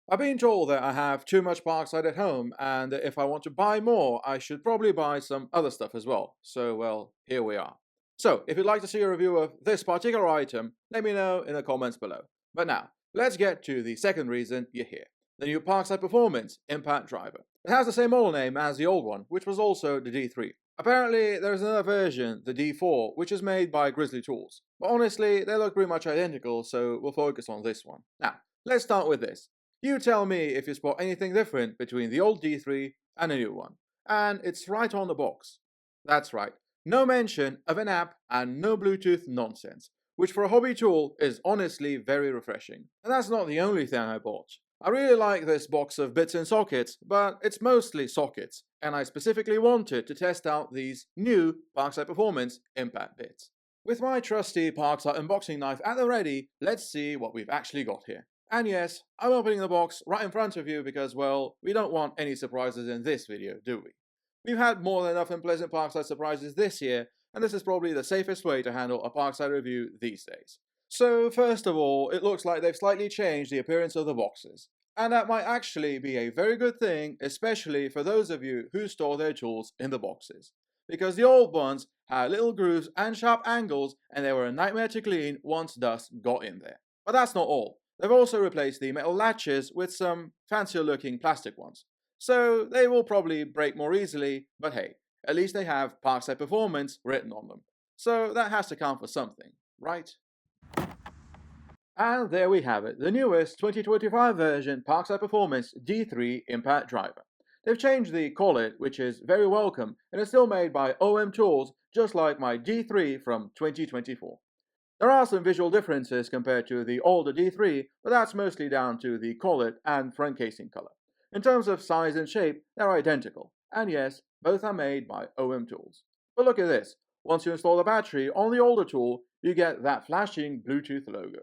I've been told that I have too much Parkside at home, and that if I want to buy more, I should probably buy some other stuff as well. So, well, here we are. So, if you'd like to see a review of this particular item, let me know in the comments below. But now, let's get to the second reason you're here. The new Parkside Performance Impact Driver. It has the same model name as the old one, which was also the D3. Apparently, there is another version, the D4, which is made by Grizzly Tools. But honestly, they look pretty much identical, so we'll focus on this one. Now, let's start with this. You tell me if you spot anything different between the old D3 and the new one. And it's right on the box. That's right, no mention of an app and no Bluetooth nonsense, which for a hobby tool is honestly very refreshing. And that's not the only thing I bought. I really like this box of bits and sockets, but it's mostly sockets, and I specifically wanted to test out these new Parkside Performance Impact bits. With my trusty Parkside unboxing knife at the ready, let's see what we've actually got here. And yes, I'm opening the box right in front of you because, well, we don't want any surprises in this video, do we? We've had more than enough unpleasant Parkside surprises this year, and this is probably the safest way to handle a Parkside review these days. So first of all, it looks like they've slightly changed the appearance of the boxes. And that might actually be a very good thing, especially for those of you who store their tools in the boxes. Because the old ones had little grooves and sharp angles, and they were a nightmare to clean once dust got in there. But that's not all. They've also replaced the metal latches with some fancier looking plastic ones. So they will probably break more easily, but hey, at least they have Parkside Performance written on them. So that has to count for something, right? And there we have it, the newest 2025 version Parkside Performance D3 Impact Driver. They've changed the collet, which is very welcome, and it's still made by OM Tools, just like my D3 from 2024. There are some visual differences compared to the older D3, but that's mostly down to the collet and front casing color. In terms of size and shape, they're identical, and yes, both are made by OM Tools. But look at this, once you install the battery on the older tool, you get that flashing Bluetooth logo.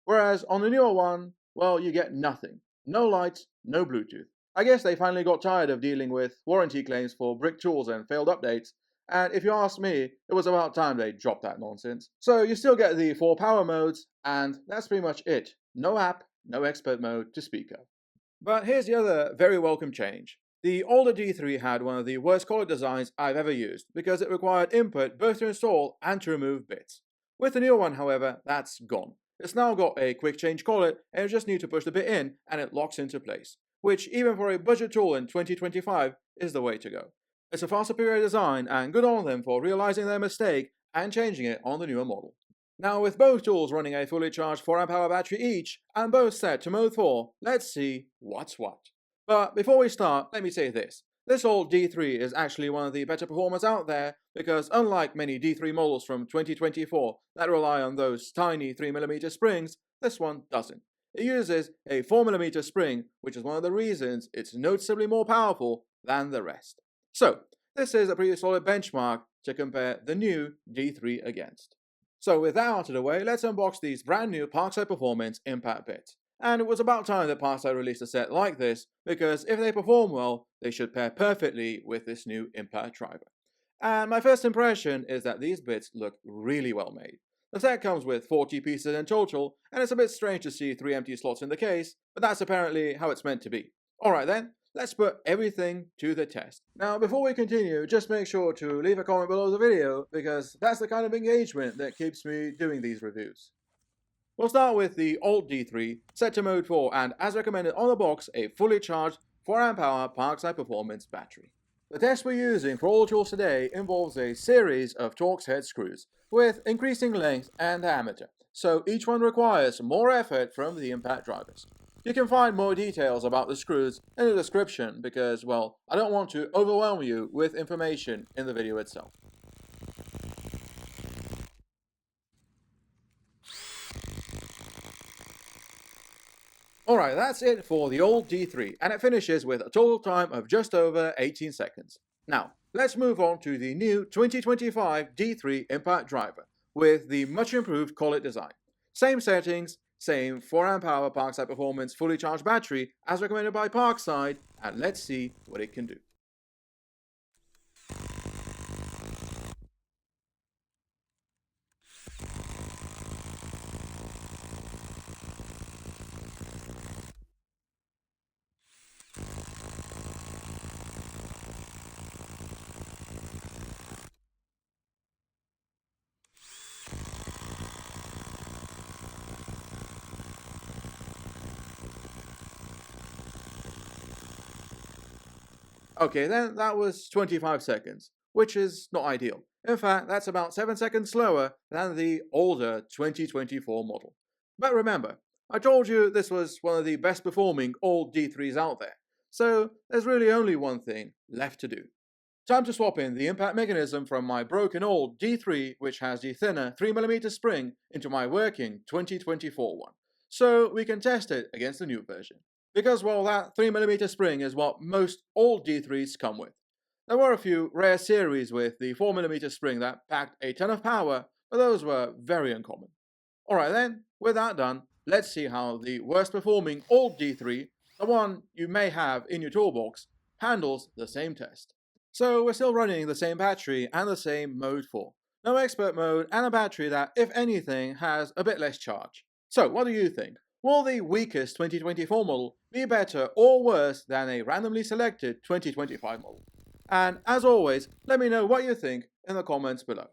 Whereas on the newer one, well, you get nothing. No lights, no Bluetooth. I guess they finally got tired of dealing with warranty claims for brick tools and failed updates, and if you ask me, it was about time they dropped that nonsense. So you still get the 4 power modes, and that's pretty much it. No app, no expert mode to speak of. But here's the other very welcome change. The older D3 had one of the worst collet designs I've ever used, because it required input both to install and to remove bits. With the newer one, however, that's gone. It's now got a quick change collet, and you just need to push the bit in and it locks into place, which even for a budget tool in 2025 is the way to go. It's a far superior design, and good on them for realizing their mistake and changing it on the newer model. Now, with both tools running a fully charged 4Ah battery each, and both set to mode 4, let's see what's what. But before we start, let me say this. This old D3 is actually one of the better performers out there, because unlike many D3 models from 2024 that rely on those tiny 3mm springs, this one doesn't. It uses a 4mm spring, which is one of the reasons it's noticeably more powerful than the rest. So, this is a pretty solid benchmark to compare the new D3 against. So with that out of the way, let's unbox these brand new Parkside Performance Impact bits. And it was about time that Parkside released a set like this, because if they perform well, they should pair perfectly with this new Impact driver. And my first impression is that these bits look really well made. The set comes with 40 pieces in total, and it's a bit strange to see 3 empty slots in the case, but that's apparently how it's meant to be. Alright then, let's put everything to the test. Now, before we continue, just make sure to leave a comment below the video, because that's the kind of engagement that keeps me doing these reviews. We'll start with the old D3, set to mode 4, and as recommended on the box, a fully charged 4Ah Parkside Performance battery. The test we're using for all tools today involves a series of Torx head screws, with increasing length and diameter, so each one requires more effort from the impact drivers. You can find more details about the screws in the description because, well, I don't want to overwhelm you with information in the video itself. Alright, that's it for the old D3, and it finishes with a total time of just over 18 seconds. Now, let's move on to the new 2025 D3 Impact driver, with the much improved collet design. Same settings, same 4Ah Parkside Performance fully charged battery as recommended by Parkside, and let's see what it can do. Okay, then that was 25 seconds, which is not ideal. In fact, that's about 7 seconds slower than the older 2024 model. But remember, I told you this was one of the best performing old D3s out there, so there's really only one thing left to do. Time to swap in the impact mechanism from my broken old D3, which has the thinner 3mm spring, into my working 2024 one, so we can test it against the new version. Because, well, that 3mm spring is what most old D3s come with. There were a few rare series with the 4mm spring that packed a ton of power, but those were very uncommon. Alright then, with that done, let's see how the worst performing old D3, the one you may have in your toolbox, handles the same test. So we're still running the same battery and the same mode 4. No expert mode and a battery that, if anything, has a bit less charge. So what do you think? Will the weakest 2024 model be better or worse than a randomly selected 2025 model? And as always, let me know what you think in the comments below.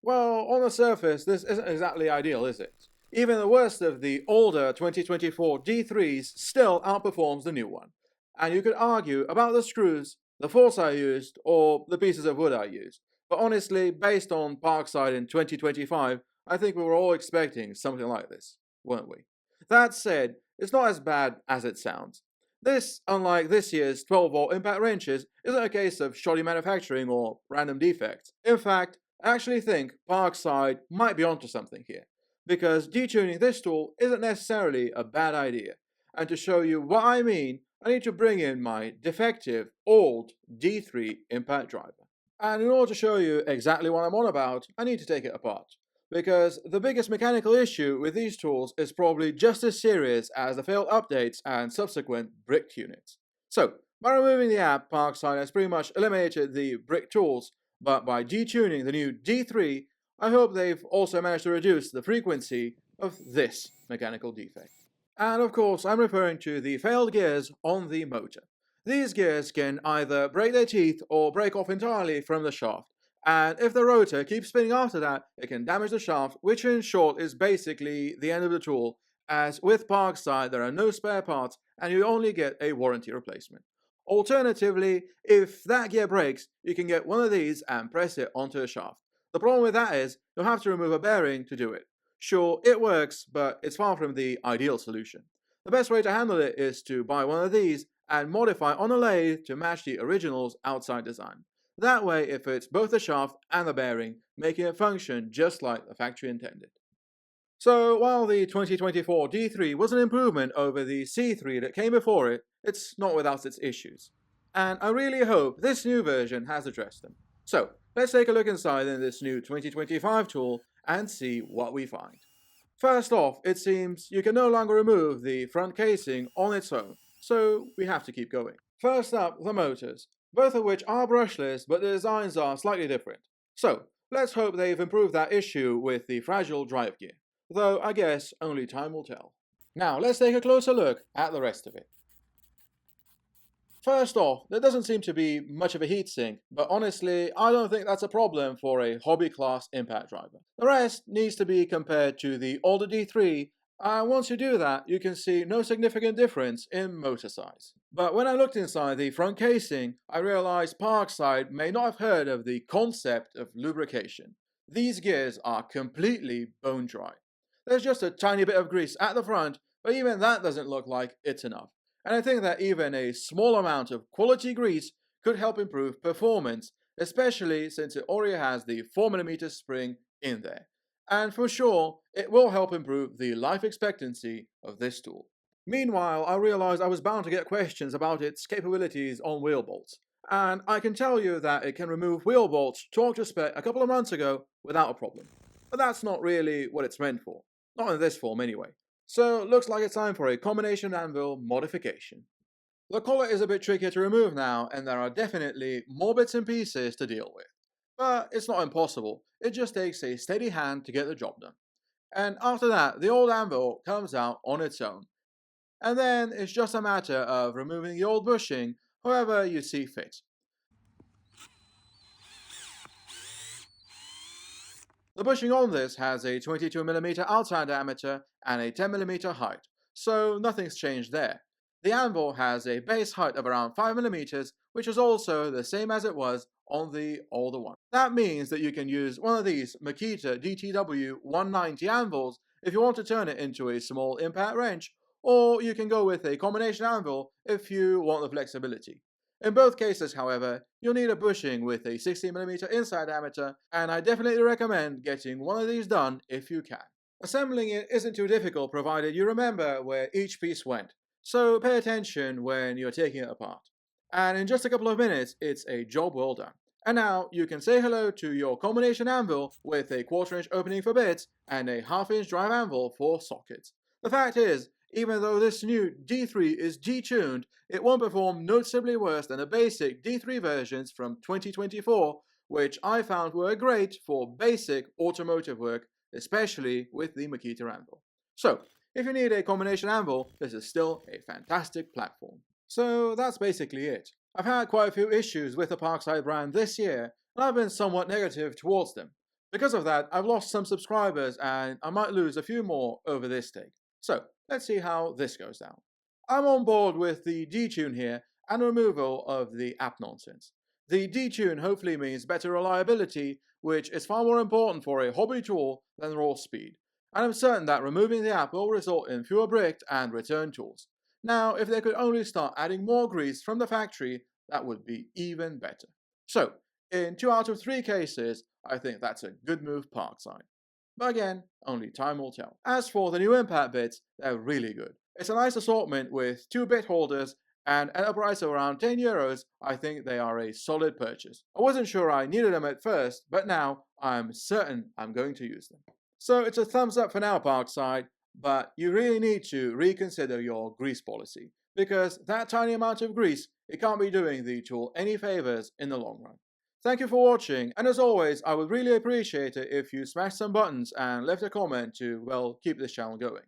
Well, on the surface, this isn't exactly ideal, is it? Even the worst of the older 2024 D3s still outperforms the new one. And you could argue about the screws, the force I used, or the pieces of wood I used. But honestly, based on Parkside in 2025, I think we were all expecting something like this, weren't we? That said, it's not as bad as it sounds. This, unlike this year's 12-volt impact wrenches, isn't a case of shoddy manufacturing or random defects. In fact, I actually think Parkside might be onto something here, because detuning this tool isn't necessarily a bad idea. And to show you what I mean, I need to bring in my defective old D3 impact driver. And in order to show you exactly what I'm on about, I need to take it apart. Because the biggest mechanical issue with these tools is probably just as serious as the failed updates and subsequent bricked units. So, by removing the app, Parkside has pretty much eliminated the brick tools, but by detuning the new D3, I hope they've also managed to reduce the frequency of this mechanical defect. And of course, I'm referring to the failed gears on the motor. These gears can either break their teeth or break off entirely from the shaft, and if the rotor keeps spinning after that, it can damage the shaft, which in short is basically the end of the tool, as with Parkside there are no spare parts and you only get a warranty replacement. Alternatively, if that gear breaks, you can get one of these and press it onto a shaft. The problem with that is, you'll have to remove a bearing to do it. Sure, it works, but it's far from the ideal solution. The best way to handle it is to buy one of these and modify on a lathe to match the original's outside design. That way it fits both the shaft and the bearing, making it function just like the factory intended. So while the 2024 D3 was an improvement over the C3 that came before it, it's not without its issues. And I really hope this new version has addressed them. So let's take a look inside in this new 2025 tool and see what we find. First off, it seems you can no longer remove the front casing on its own, so we have to keep going. First up, the motors, both of which are brushless, but the designs are slightly different. So let's hope they've improved that issue with the fragile drive gear, though I guess only time will tell. Now let's take a closer look at the rest of it. First off, there doesn't seem to be much of a heatsink, but honestly, I don't think that's a problem for a hobby class impact driver. The rest needs to be compared to the older D3, and once you do that, you can see no significant difference in motor size. But when I looked inside the front casing, I realized Parkside may not have heard of the concept of lubrication. These gears are completely bone dry. There's just a tiny bit of grease at the front, but even that doesn't look like it's enough. And I think that even a small amount of quality grease could help improve performance, especially since it already has the 4mm spring in there. And for sure, it will help improve the life expectancy of this tool. Meanwhile, I realized I was bound to get questions about its capabilities on wheel bolts. And I can tell you that it can remove wheel bolts torqued to spec a couple of months ago without a problem. But that's not really what it's meant for. Not in this form anyway. So looks like it's time for a combination anvil modification. The collet is a bit trickier to remove now, and there are definitely more bits and pieces to deal with. But it's not impossible, it just takes a steady hand to get the job done. And after that, the old anvil comes out on its own. and then it's just a matter of removing the old bushing however you see fit. The bushing on this has a 22mm outside diameter and a 10mm height, so nothing's changed there. The anvil has a base height of around 5mm, which is also the same as it was on the older one. That means that you can use one of these Makita DTW 190 anvils if you want to turn it into a small impact wrench, or you can go with a combination anvil if you want the flexibility. In both cases, however, you'll need a bushing with a 60mm inside diameter, and I definitely recommend getting one of these done if you can. Assembling it isn't too difficult provided you remember where each piece went, so pay attention when you're taking it apart. And in just a couple of minutes, it's a job well done. And now you can say hello to your combination anvil with a 1/4" opening for bits and a 1/2" drive anvil for sockets. The fact is, even though this new D3 is detuned, it won't perform noticeably worse than the basic D3 versions from 2024, which I found were great for basic automotive work, especially with the Makita anvil. So, if you need a combination anvil, this is still a fantastic platform. So that's basically it. I've had quite a few issues with the Parkside brand this year, and I've been somewhat negative towards them. Because of that, I've lost some subscribers and I might lose a few more over this take. So, let's see how this goes down. I'm on board with the detune here and removal of the app nonsense. The detune hopefully means better reliability, which is far more important for a hobby tool than raw speed. And I'm certain that removing the app will result in fewer bricked and return tools. Now, if they could only start adding more grease from the factory, that would be even better. So, in 2 out of 3 cases, I think that's a good move Parkside. But again, only time will tell. As for the new impact bits, they're really good. It's a nice assortment with 2 bit holders, and at a price of around €10, I think they are a solid purchase. I wasn't sure I needed them at first, but now I'm certain I'm going to use them. So it's a thumbs up for now, Parkside, but you really need to reconsider your grease policy, because that tiny amount of grease, it can't be doing the tool any favors in the long run. Thank you for watching, and as always, I would really appreciate it if you smashed some buttons and left a comment to, well, keep this channel going.